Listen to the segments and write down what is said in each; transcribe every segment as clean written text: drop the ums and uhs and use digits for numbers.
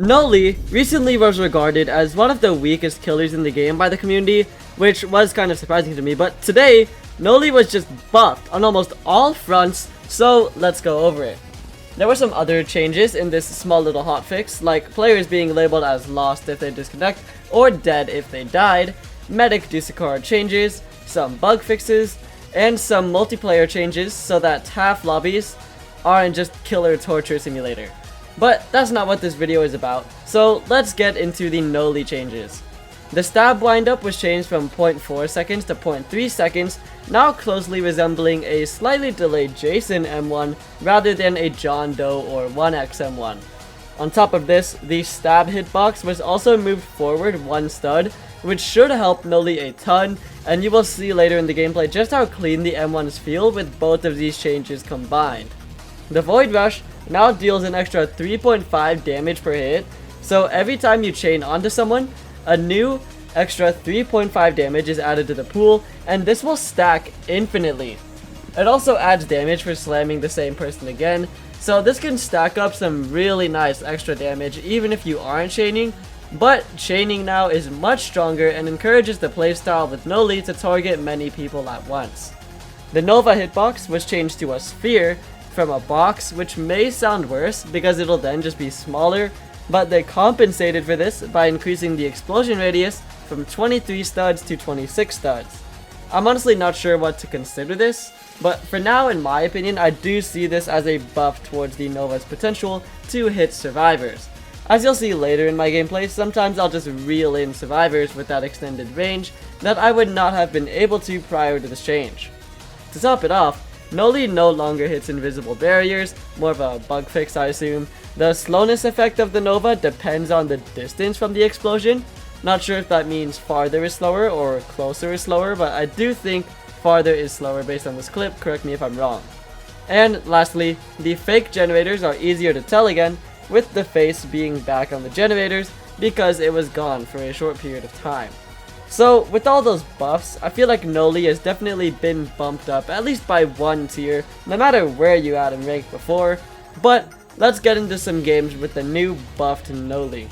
Noli recently was regarded as one of the weakest killers in the game by the community, which was kind of surprising to me, but today, Noli was just buffed on almost all fronts, so let's go over it. There were some other changes in this small little hotfix, like players being labeled as lost if they disconnect, or dead if they died, medic discard changes, some bug fixes, and some multiplayer changes so that TAF lobbies aren't just killer torture simulator. But that's not what this video is about, so let's get into the Noli changes. The stab windup was changed from 0.4 seconds to 0.3 seconds, now closely resembling a slightly delayed Jason M1 rather than a John Doe or 1X M1. On top of this, the stab hitbox was also moved forward one stud, which should help Noli a ton, and you will see later in the gameplay just how clean the M1s feel with both of these changes combined. The Void Rush now deals an extra 3.5 damage per hit, so every time you chain onto someone, a new extra 3.5 damage is added to the pool, and this will stack infinitely. It also adds damage for slamming the same person again, so this can stack up some really nice extra damage even if you aren't chaining, but chaining now is much stronger and encourages the playstyle with Noli to target many people at once. The Nova hitbox was changed to a sphere from a box, which may sound worse because it'll then just be smaller, but they compensated for this by increasing the explosion radius from 23 studs to 26 studs. I'm honestly not sure what to consider this, but for now, in my opinion, I do see this as a buff towards the Nova's potential to hit survivors. As you'll see later in my gameplay, sometimes I'll just reel in survivors with that extended range that I would not have been able to prior to this change. To top it off, Noli no longer hits invisible barriers, more of a bug fix I assume. The slowness effect of the Nova depends on the distance from the explosion. Not sure if that means farther is slower or closer is slower, but I do think farther is slower based on this clip, correct me if I'm wrong. And lastly, the fake generators are easier to tell again, with the face being back on the generators because it was gone for a short period of time. So with all those buffs, I feel like Noli has definitely been bumped up at least by one tier, no matter where you at in rank before, but let's get into some games with the new buffed Noli.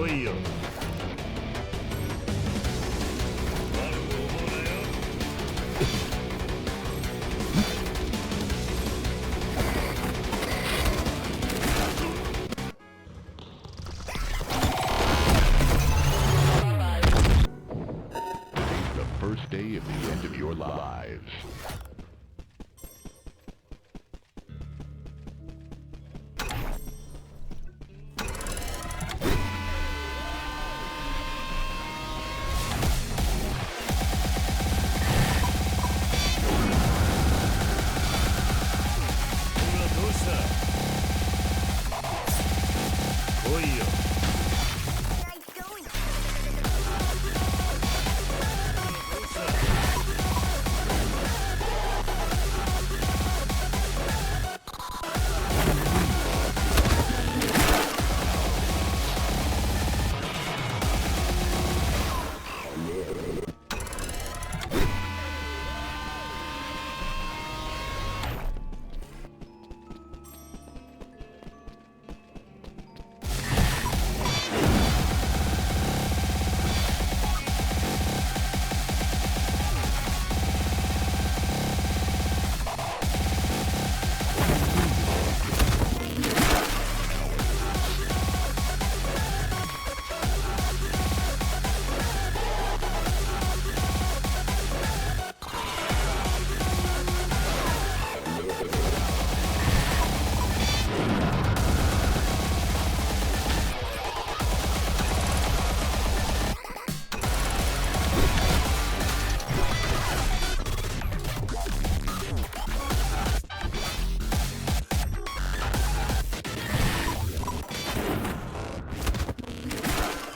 来いよ。The first day of the end of your lives.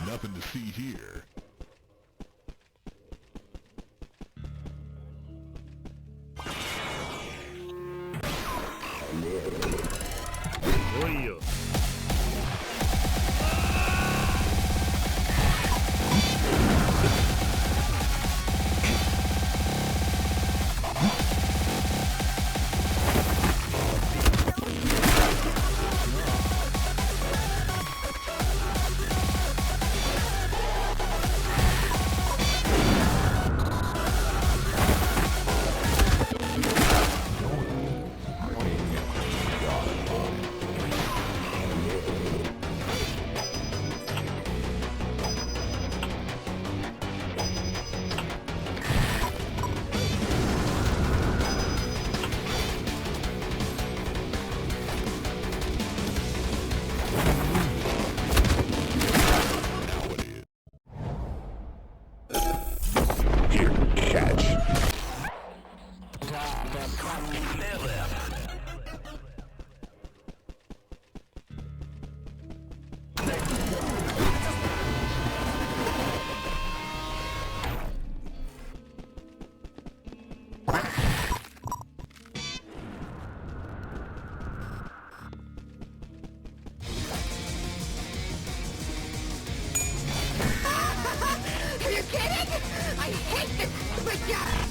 Nothing to see here. Are you kidding? I hate this stupid guy!